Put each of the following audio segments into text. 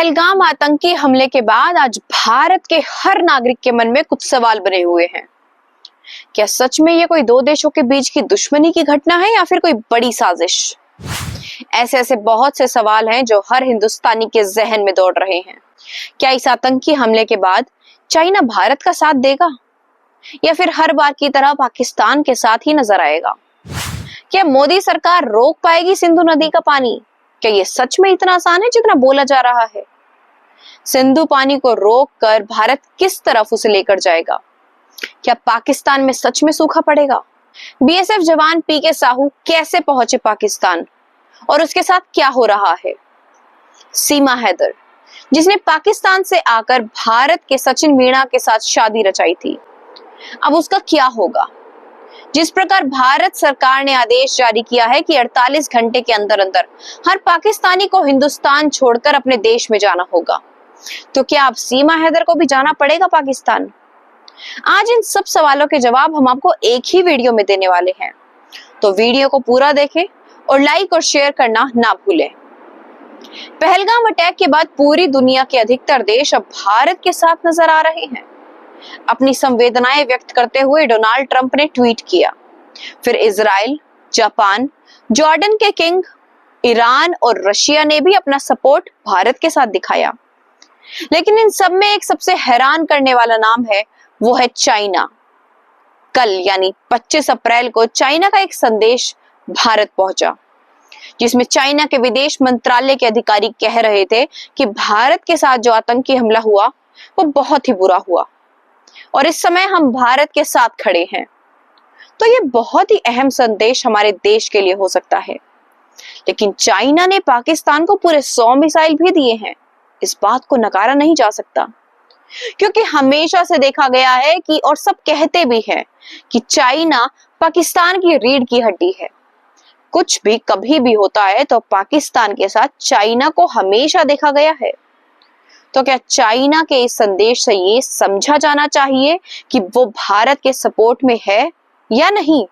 पहलगाम आतंकी हमले के बाद आज भारत के हर नागरिक के मन में कुछ सवाल बने हुए हैं। क्या सच में ये कोई दो देशों के बीच की दुश्मनी की घटना है या फिर कोई बड़ी साजिश? ऐसे ऐसे बहुत से सवाल हैं जो हर हिंदुस्तानी के जहन में दौड़ रहे हैं। क्या इस आतंकी हमले के बाद चाइना भारत का साथ देगा या फिर हर बार की तरह पाकिस्तान के साथ ही नजर आएगा? क्या मोदी सरकार रोक पाएगी सिंधु नदी का पानी? क्या ये सच में इतना आसान है जितना बोला जा रहा है? सिंधु पानी को रोक कर भारत किस तरफ उसे लेकर जाएगा? क्या पाकिस्तान में सच में सूखा पड़ेगा? बीएसएफ जवान पीके साहू कैसे पहुंचे पाकिस्तान और उसके साथ क्या हो रहा है? सीमा हैदर, जिसने पाकिस्तान से आकर भारत के सचिन मीणा के साथ शादी रचाई थी, अब उसका क्या होगा? जिस प्रकार भारत सरकार ने आदेश जारी किया है कि 48 घंटे के अंदर अंदर हर पाकिस्तानी को हिंदुस्तान छोड़कर अपने देश में जाना होगा, तो क्या अब सीमा हैदर को भी जाना पड़ेगा पाकिस्तान? आज इन सब सवालों के जवाब हम आपको एक ही वीडियो में देने वाले हैं, तो वीडियो को पूरा देखें और लाइक और शेयर करना ना भूलें। पहलगाम अटैक के बाद पूरी दुनिया के अधिकतर देश अब भारत के साथ नजर आ रहे हैं। अपनी संवेदनाएं व्यक्त करते हुए डोनाल्ड ट्रंप ने ट्वीट किया, फिर इजराइल, जापान, जॉर्डन के किंग, ईरान और रशिया ने भी अपना सपोर्ट भारत के साथ दिखाया। लेकिन इन सब में एक सबसे हैरान करने वाला नाम है, वो है चाइना। कल यानी 25 अप्रैल को चाइना का एक संदेश भारत पहुंचा, जिसमें चाइना के विदेश मंत्रालय के अधिकारी कह रहे थे कि भारत के साथ जो आतंकी हमला हुआ वो बहुत ही बुरा हुआ और इस समय हम भारत के साथ खड़े हैं। तो ये बहुत ही अहम संदेश हमारे देश के लिए हो सकता है। लेकिन चाइना ने पाकिस्तान को पूरे 100 मिसाइल भी दिए हैं, इस बात को नकारा नहीं जा सकता, क्योंकि हमेशा से देखा गया है कि और सब कहते भी हैं कि चाइना पाकिस्तान की रीढ़ की हड्डी है। कुछ भी कभी भी होता है तो पाकिस्तान के साथ चाइना को हमेशा देखा गया है। तो क्या चाइना के इस संदेश से ये समझा जाना चाहिए कि वो भारत के सपोर्ट में है या नहीं?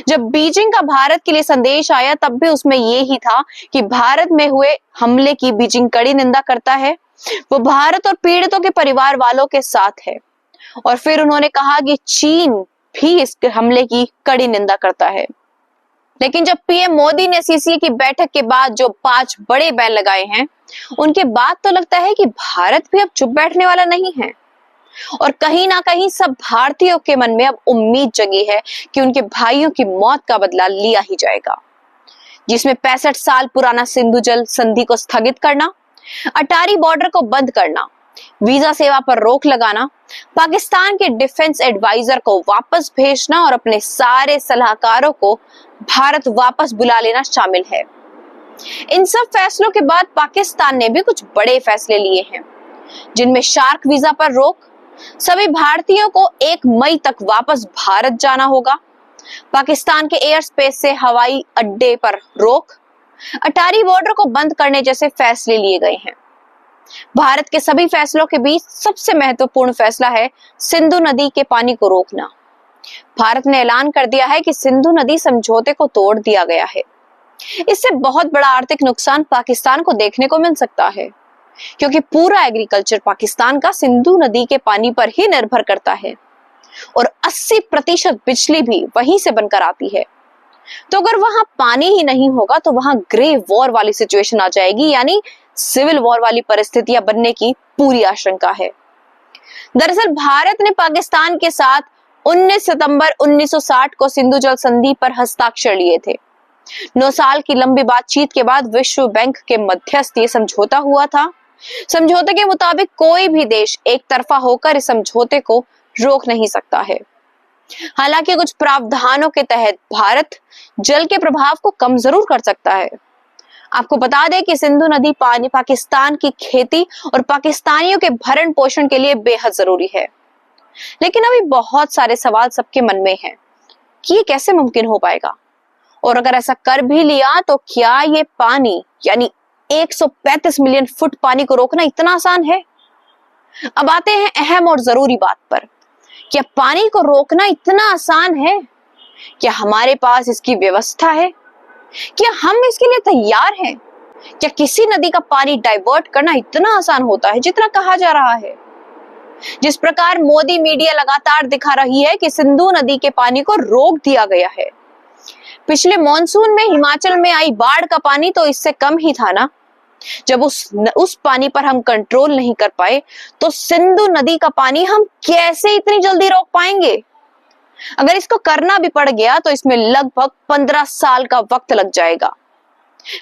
जब बीजिंग का भारत के लिए संदेश आया तब भी उसमें ये ही था कि भारत में हुए हमले की बीजिंग कड़ी निंदा करता है, वो भारत और पीड़ितों के परिवार वालों के साथ है। और फिर उन्होंने कहा कि चीन भी इस हमले की कड़ी निंदा करता है। लेकिन जब पीएम मोदी ने सीसीए की बैठक के बाद जो 5 बड़े बैन लगाए हैं, उनके बाद तो लगता है कि भारत भी अब चुप बैठने वाला नहीं है। और कहीं ना कहीं सब भारतीयों के मन में अब उम्मीद जगी है कि उनके भाइयों की मौत का बदला लिया ही जाएगा, जिसमें 65 साल पुराना सिंधु जल संधि को स्थगित करना, अटारी बॉर्डर को बंद करना, वीजा सेवा पर रोक लगाना, पाकिस्तान के डिफेंस एडवाइजर को वापस भेजना और अपने सारे सलाहकारों को भारत वापस बुला लेना शामिल है। इन सब फैसलों के बाद पाकिस्तान ने भी कुछ बड़े फैसले लिए हैं, जिनमें शार्क वीजा पर रोक, सभी भारतीयों को 1 मई तक वापस भारत जाना होगा, पाकिस्तान के एयर स्पेस से हवाई अड्डे पर रोक, अटारी बॉर्डर को बंद करने जैसे फैसले लिए गए हैं। भारत के सभी फैसलों के बीच सबसे महत्वपूर्ण फैसला है सिंधु नदी के पानी को रोकना। भारत ने ऐलान कर दिया है कि सिंधु नदी समझौते को तोड़ दिया गया है। इससे बहुत बड़ा आर्थिक नुकसान पाकिस्तान को देखने को मिल सकता है, क्योंकि पूरा एग्रीकल्चर पाकिस्तान का सिंधु नदी के पानी पर ही निर्भर करता है और 80% बिजली भी वहीं से बनकर आती है। तो अगर वहां पानी ही नहीं होगा तो वहां ग्रे वॉर वाली सिचुएशन आ जाएगी, यानी सिविल वॉर वाली परिस्थितियां बनने की पूरी आशंका है। दरअसल भारत ने पाकिस्तान के साथ 19 सितंबर 1960 को सिंधु जल संधि पर हस्ताक्षर लिए थे। 9 साल की लंबी बातचीत के बाद विश्व बैंक के मध्यस्थ ये समझौता हुआ था। समझौते के मुताबिक कोई भी देश एक तरफा होकर इस समझौते को रोक नहीं सकता है। हालांकि कुछ प्रावधानों के तहत भारत जल के प्रभाव को कम जरूर कर सकता है। आपको बता दें कि सिंधु नदी पानी पाकिस्तान की खेती और पाकिस्तानियों के भरण पोषण के लिए बेहद जरूरी है। लेकिन अभी बहुत सारे सवाल सबके मन में हैं कि ये कैसे मुमकिन हो पाएगा, और अगर ऐसा कर भी लिया तो क्या ये पानी यानी 135 मिलियन फुट पानी को रोकना इतना आसान है? अब आते हैं अहम और जरूरी बात पर, क्या पानी को रोकना इतना आसान है? क्या हमारे पास इसकी व्यवस्था है? क्या हम इसके लिए तैयार हैं? क्या किसी नदी का पानी डाइवर्ट करना इतना आसान होता है जितना कहा जा रहा है? जिस प्रकार मोदी मीडिया लगातार दिखा रही है कि सिंधु नदी के पानी को रोक दिया गया है। पिछले मॉनसून में हिमाचल में आई बाढ़ का पानी तो इससे कम ही था ना। जब उस पानी पर हम कंट्रोल नहीं कर पाए तो सिंधु नदी का पानी हम कैसे इतनी जल्दी रोक पाएंगे? अगर इसको करना भी पड़ गया तो इसमें लगभग 15 साल का वक्त लग जाएगा।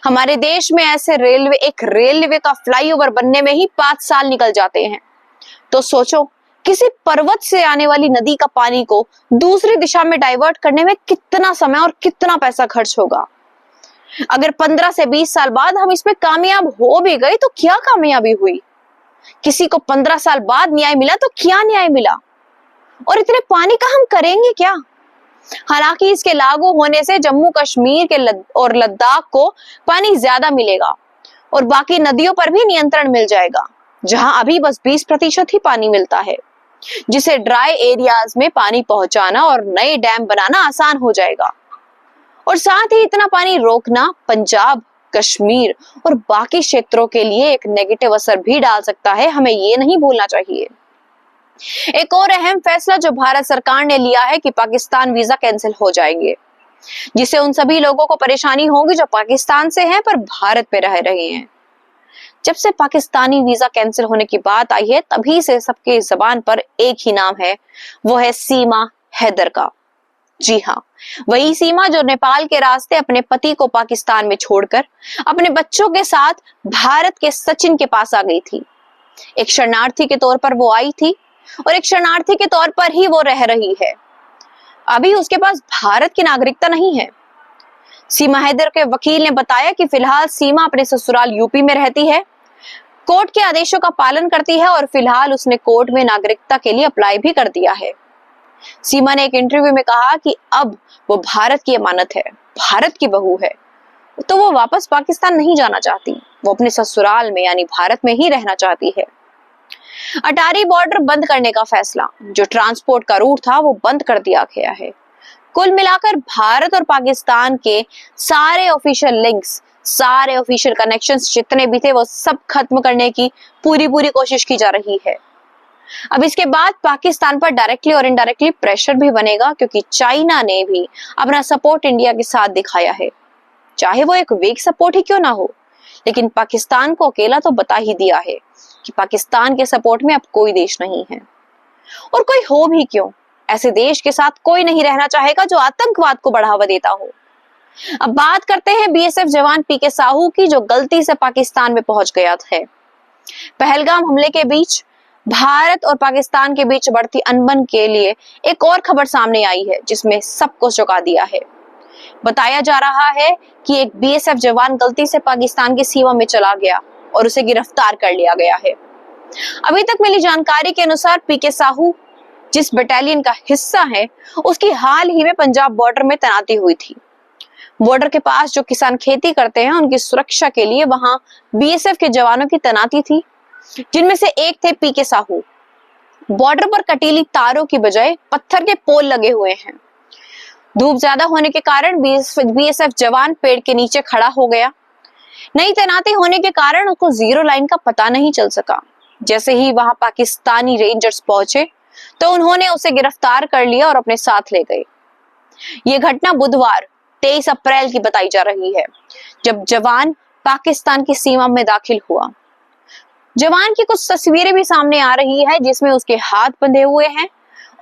हमारे देश में ऐसे एक रेलवे का फ्लाईओवर बनने में ही 5 साल निकल जाते हैं। तो सोचो, किसी पर्वत से आने वाली नदी का पानी को दूसरी दिशा में डाइवर्ट करने में कितना समय और कितना पैसा खर्च होगा। अगर 15 से 20 साल बाद हम इसमें कामयाब हो भी गए तो क्या कामयाबी हुई? किसी को 15 साल बाद न्याय मिला तो क्या न्याय मिला? और इतने पानी का हम करेंगे क्या? हालांकि इसके लागू होने से जम्मू कश्मीर के और लद्दाख को पानी ज्यादा मिलेगा और बाकी नदियों पर भी नियंत्रण मिल जाएगा, जहां अभी बस 20% ही पानी मिलता है, जिसे ड्राई एरियाज में पानी पहुंचाना और नए डैम बनाना आसान हो जाएगा। और साथ ही इतना पानी रोकना पंजाब, कश्मीर और बाकी क्षेत्रों के लिए एक नेगेटिव असर भी डाल सकता है, हमें ये नहीं भूलना चाहिए। एक और अहम फैसला जो भारत सरकार ने लिया है कि पाकिस्तान वीजा कैंसिल हो जाएंगे, जिससे उन सभी लोगों को परेशानी होगी जो पाकिस्तान से हैं पर भारत में रह रहे हैं। जब से पाकिस्तानी वीजा कैंसिल होने की बात आई है तभी से सबके जबान पर एक ही नाम है, वो है सीमा हैदर का। जी हाँ, वही सीमा जो नेपाल के रास्ते अपने पति को पाकिस्तान में छोड़कर अपने बच्चों के साथ भारत के सचिन के पास आ गई थी। एक शरणार्थी के तौर पर वो आई थी और एक शरणार्थी के तौर पर ही वो रह रही है। अभी उसके पास भारत की नागरिकता नहीं है। सीमा हैदर के वकील ने बताया कि फिलहाल सीमा अपने ससुराल यूपी में रहती है, कोर्ट के आदेशों का पालन करती है और फिलहाल उसने कोर्ट में नागरिकता के लिए अप्लाई भी कर दिया है। सीमा ने एक इंटरव्यू में कहा कि अब वो भारत की अमानत है, भारत की बहू है, तो वो वापस पाकिस्तान नहीं जाना चाहती, वो अपने ससुराल में यानी भारत में ही रहना चाहती है। अटारी बॉर्डर बंद करने का फैसला, जो ट्रांसपोर्ट का रूट था, वो बंद कर दिया गया है। कुल मिलाकर भारत और पाकिस्तान के सारे ऑफिशियल लिंक्स, सारे ऑफिशियल कनेक्शंस जितने भी थे वो सब खत्म करने की पूरी कोशिश की जा रही है। अब इसके बाद पाकिस्तान पर डायरेक्टली और इनडायरेक्टली प्रेशर भी बनेगा, क्योंकि चाइना ने भी अपना सपोर्ट इंडिया के साथ दिखाया है, चाहे वो एक वीक सपोर्ट ही क्यों ना हो, लेकिन पाकिस्तान को अकेला तो बता ही दिया है कि पाकिस्तान के सपोर्ट में अब कोई देश नहीं है। और कोई हो भी क्यों, ऐसे देश के साथ कोई नहीं रहना चाहेगा जो आतंकवाद को बढ़ावा देता हो। अब बात करते हैं बीएसएफ जवान पीके साहू की, जो गलती से पाकिस्तान में पहुंच गया है। पहलगाम हमले के बीच भारत और पाकिस्तान के बीच बढ़ती अनबन के लिए एक और खबर सामने आई है, जिसमें सबको चौंका दिया है। बताया जा रहा है कि एक बीएसएफ जवान गलती से पाकिस्तान की सीमा में चला गया और उसे गिरफ्तार कर लिया गया है। अभी तक मिली जानकारी के अनुसार पीके साहू जिस बटालियन का हिस्सा है, उसकी हाल ही में पंजाब बॉर्डर में तैनाती हुई थी। बॉर्डर के पास जो किसान खेती करते हैं, उनकी सुरक्षा के लिए वहां बीएसएफ के जवानों की तैनाती थी, जिनमें से एक थे पीके साहू। बॉर्डर पर कटीली तारों की बजाय पत्थर के पोल लगे हुए हैं। धूप ज्यादा होने के कारण बीएसएफ जवान पेड़ के नीचे खड़ा हो गया। नई तैनाती होने के कारण उसको जीरो लाइन का पता नहीं चल सका। जैसे ही वहां पाकिस्तानी रेंजर्स पहुंचे तो उन्होंने उसे गिरफ्तार कर लिया और अपने साथ ले गए। ये घटना बुधवार 23 अप्रैल की बताई जा रही है, जब जवान पाकिस्तान की सीमा में दाखिल हुआ। जवान की कुछ तस्वीरें भी सामने आ रही है, जिसमें उसके हाथ बंधे हुए हैं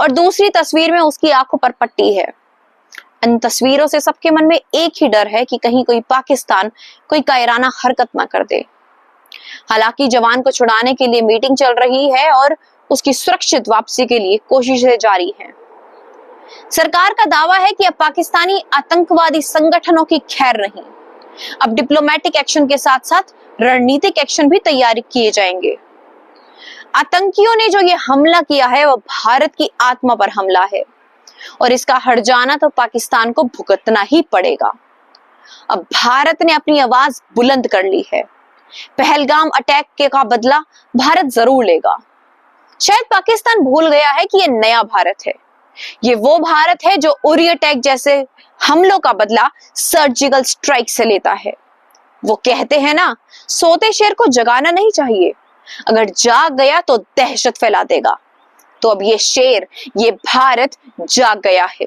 और दूसरी तस्वीर में उसकी आंखों पर पट्टी है। इन तस्वीरों से सबके मन में एक ही डर है कि कहीं कोई पाकिस्तान कोई कायराना हरकत ना कर दे। हालांकि जवान को छुड़ाने के लिए मीटिंग चल रही है और उसकी सुरक्षित वापसी के लिए कोशिशें जारी हैं। सरकार का दावा है कि अब पाकिस्तानी आतंकवादी संगठनों की खैर नहीं, अब डिप्लोमेटिक एक्शन के साथ साथ रणनीतिक एक्शन भी तैयार किए जाएंगे। आतंकियों ने जो ये हमला किया है वो भारत की आत्मा पर हमला है और इसका हट जाना तो पाकिस्तान को भुगतना ही पड़ेगा। अब भारत ने अपनी आवाज बुलंद कर ली है। पहलगाम अटैक के का बदला भारत जरूर लेगा। शायद पाकिस्तान भूल गया है कि ये नया भारत है, ये वो भारत है जो उरी अटैक जैसे हमलों का बदला सर्जिकल स्ट्राइक से लेता है। वो कहते हैं ना, सोते शेर को जगाना नहीं चाहिए, अगर जाग गया तो दहशत फैला देगा। तो अब ये शेर, ये भारत जाग गया है।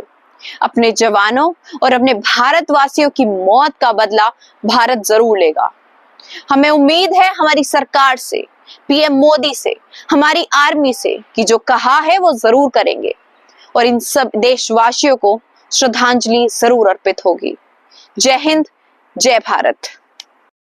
अपने जवानों और अपने भारतवासियों की मौत का बदला भारत जरूर लेगा। हमें उम्मीद है हमारी सरकार से, पीएम मोदी से, हमारी आर्मी से कि जो कहा है वो जरूर करेंगे और इन सब देशवासियों को श्रद्धांजलि जरूर अर्पित होगी। जय हिंद, जय भारत।